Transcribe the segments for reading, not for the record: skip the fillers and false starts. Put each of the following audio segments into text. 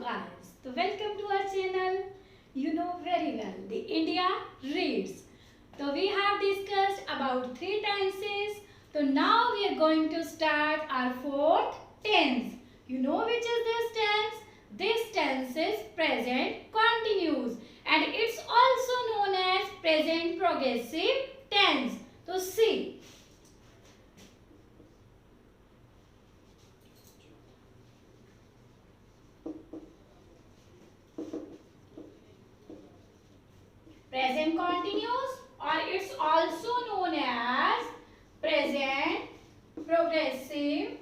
guys, so welcome to our channel. You know very well the India reads. So we have discussed about three tenses. So now we are going to start our fourth tense. You know which is this tense? This tense is present continuous and it's also known as present progressive tense. So see. Present continuous or it's also known as present progressive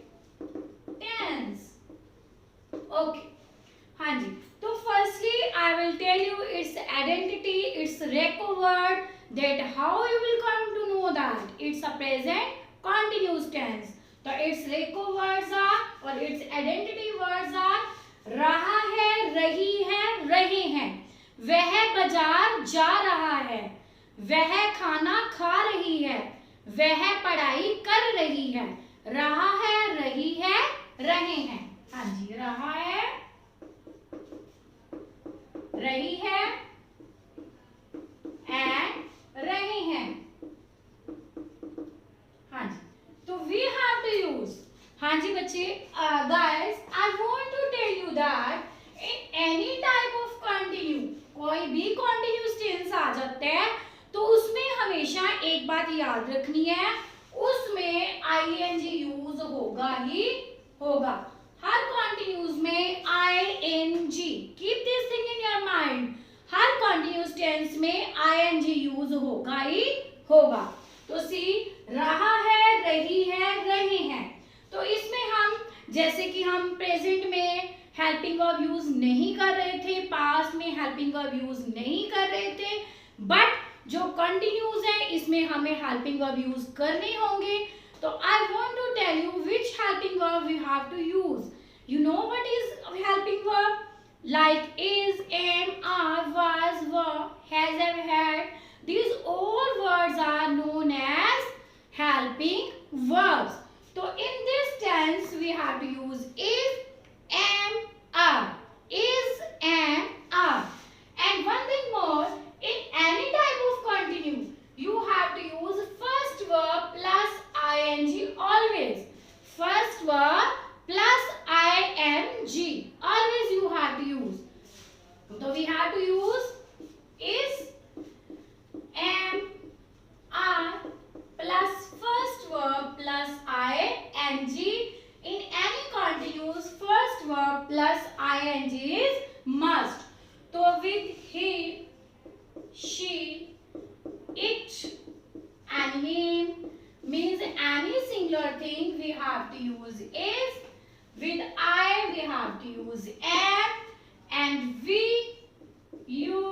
tense. Okay. हाँ जी. तो firstly I will tell you its identity, its reco word, that how you will come to know that it's a present continuous tense. तो its reco words are और its identity words are रहा है, रही है, रहे हैं. वह बाजार जा रहा है, वह खाना खा रही है, वह पढ़ाई कर रही है. रहा है, रही है, रहे हैं. हाँ जी, रहा है, रही है एंड रहे हैं. हाँ जी, तो वी हैव टू यूज. हाँ जी बच्चे, guys I want to tell you that in any type of continue, कोई भी कॉन्टिन्यूस टेंस आ जाता है तो उसमें हमेशा एक बात याद रखनी है, उसमें आईएनजी यूज होगा ही होगा. हर कॉन्टिन्यूस में ING, keep this thing in your mind. हर कॉन्टिन्यूस टेंस में आईएनजी यूज होगा ही होगा. तो सी, रहा है, रही है, रहे हैं. तो इसमें हम जैसे कि हम प्रेजेंट में हेल्पिंग वर्ब यूज नहीं कर रहे थे, पास्ट में हेल्पिंग वर्ब यूज नहीं कर रहे थे, बट जो कंटिन्यूज है इसमें हमें हेल्पिंग वर्ब यूज करने होंगे. तो I want to tell you which helping verb we have to use. You know what is helping verb? Like is, am, are, was, were, has, have, had. These all words are known as helping verbs. So in this tense we have to use is, am, are. Is, am, are. And one thing more, in any type of continue, you have to use first verb plus ing always. First verb plus ing. Always you have to use. So we have to use is, am, are plus first verb plus ing. In any continuous, first verb plus ing is must. So with he, she, it, and him means any singular thing we have to use is. With I we have to use am, and we, you,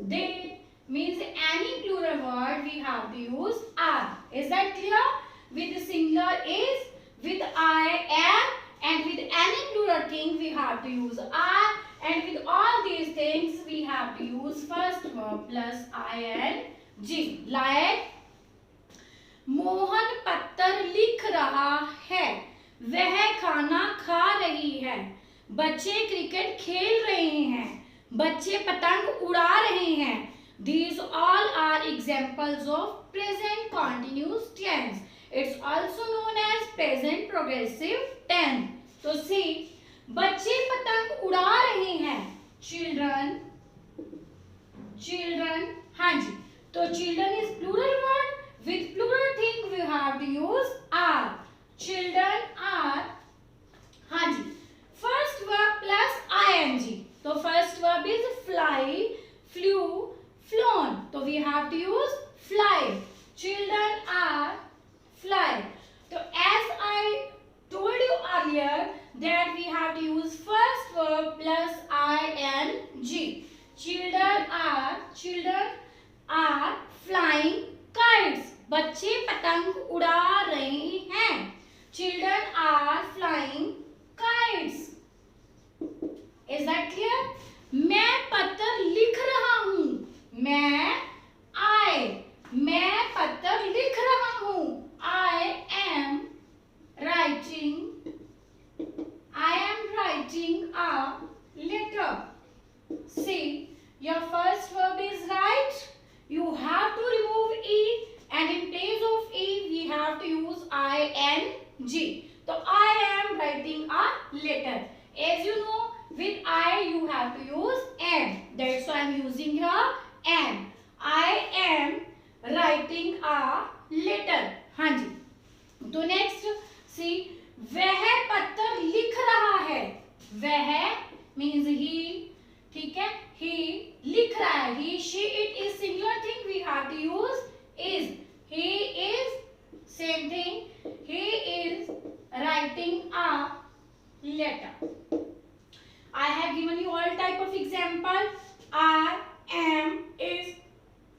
they means any plural word we have to use are. Is that clear? With singular is, with I am, and with any plural thing we have to use are, and with all these things we have to use first verb plus ing. Like Mohan पत्तर लिख रहा है, वह खाना खा रही है, बच्चे क्रिकेट खेल रहे हैं, बच्चे पतंग उड़ा रहे हैं. These all are examples of present continuous tense. It's also known as present progressive tense. So see, बच्चे पतंग उड़ा रहे हैं. Children, children. हाँ जी, तो children is plural word. With plural thing we have to use are. Children are. हाँ जी, first verb plus ing. तो first verb is fly, flew, flown. So we have to use fly. Children are fly. So as I told you earlier that we have to use first verb plus ing. Children are flying kites. बच्चे पतंग उड़ा रहे हैं. Children are flying kites. Is that clear? मैं पत्र लिख रहा हूँ. मैं पत्र लिख रहा हूँ. I am writing a ing. So I am writing a letter. As you know, with I you have to use am. That's why I am using here am. I am writing a letter. हाँ जी. तो next see, वह पत्र लिख रहा है. वह means he. ठीक है, he लिख रहा है. He, she, it is singular thing. We have to use is. He is same thing. He is writing a letter. I have given you all type of example. I am is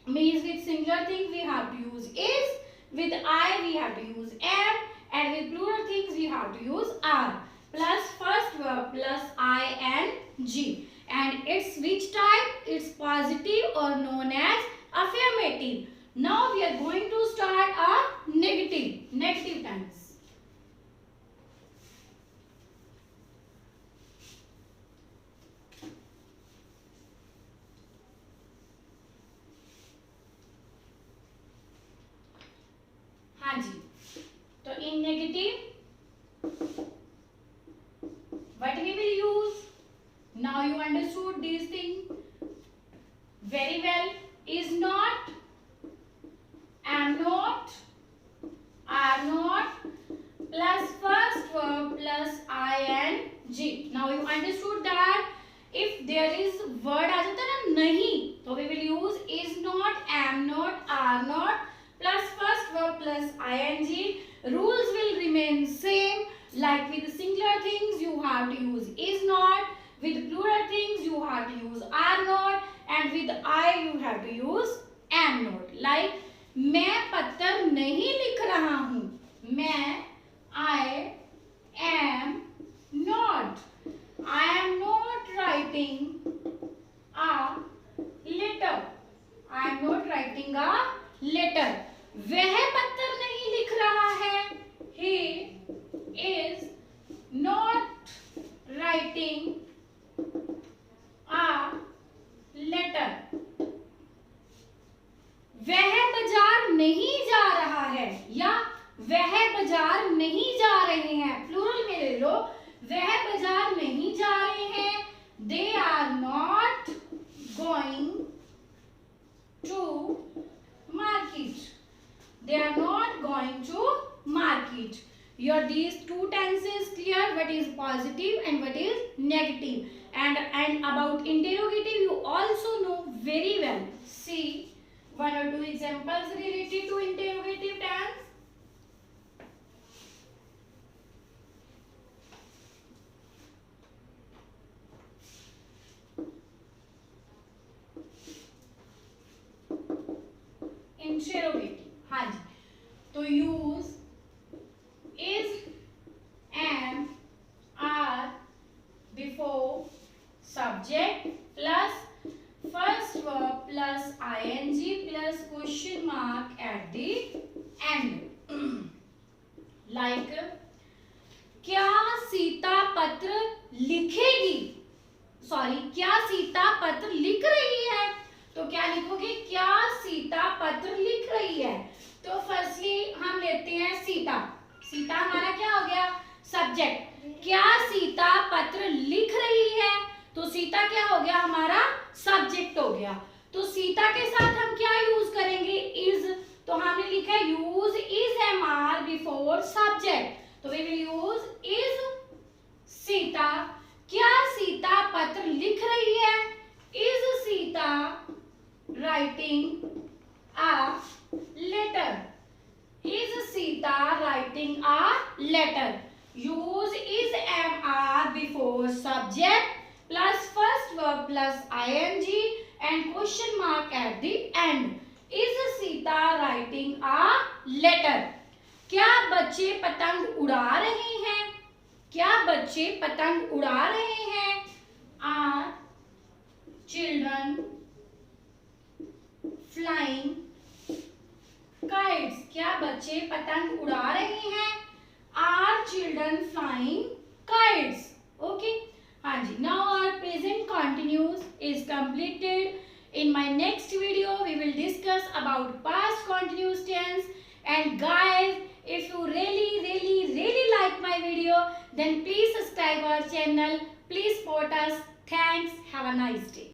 means with singular thing we have to use is. With I we have to use am, and with plural things we have to use are. Plus first verb plus ing. And it's which type? It's positive or known as affirmative. Now we are going to start a negative tense. हाँ जी, तो in negative what we will use? Now you understood these things very well. Is not, am not, are not, plus first verb plus ing. Now you understood that if there is word आ जाता है ना नहीं, तो we will use is not, am not, are not, plus first verb plus ing. Rules will remain same. Like with singular things you have to use is not, with plural things you have to use are not, and with I you have to use am not. Like मैं पत्र नहीं लिख रहा हूँ. मैं I am not. I am not writing a letter. I am not writing a letter. वह पत्र नहीं लिख रहा है. He is not writing a letter. वह बाजार नहीं जा रहा है या वह बाजार नहीं जा रहे हैं. प्लूरल में ले लो. वह बाजार नहीं जा रहे हैं. They are not going to market. They are not going to market. Your these two tenses clear what is positive and what is negative. And about interrogative you also know very well. See one or two examples related to interrogative tense. Interrogative. हाँ जी, तो use is, am, are before subject plus first verb plus ing plus question mark at the end. Like क्या सीता पत्र लिखेगी? Sorry, क्या सीता पत्र लिख रही है? तो क्या लिखोगे? क्या सीता पत्र लिख रही है? तो फर्स्टली हम लेते हैं सीता. सीता हमारा क्या हो गया? सब्जेक्ट. क्या सीता पत्र लिख रही है? तो सीता क्या हो गया? हमारा सब्जेक्ट हो गया. तो सीता के साथ हम क्या यूज करेंगे? इज. तो हमने लिखा है use is am are before subject. तो we will use is Sita. क्या सीता पत्र लिख रही है? Is Sita writing a letter. Is Sita writing a letter? Use is, am, are before subject plus first verb plus ing and question mark at the end. Is Sita writing a letter? क्या बच्चे पतंग उड़ा रहे हैं? क्या बच्चे पतंग उड़ा रहे हैं? Are children flying kites? क्या बच्चे पतंग उड़ा रहे हैं? Are children flying kites? Okay. हाँ जी. Now our present continuous is completed. In my next video we will discuss about past continuous tense. And guys, If you really like my video, then please subscribe our channel. Please support us. Thanks. Have a nice day.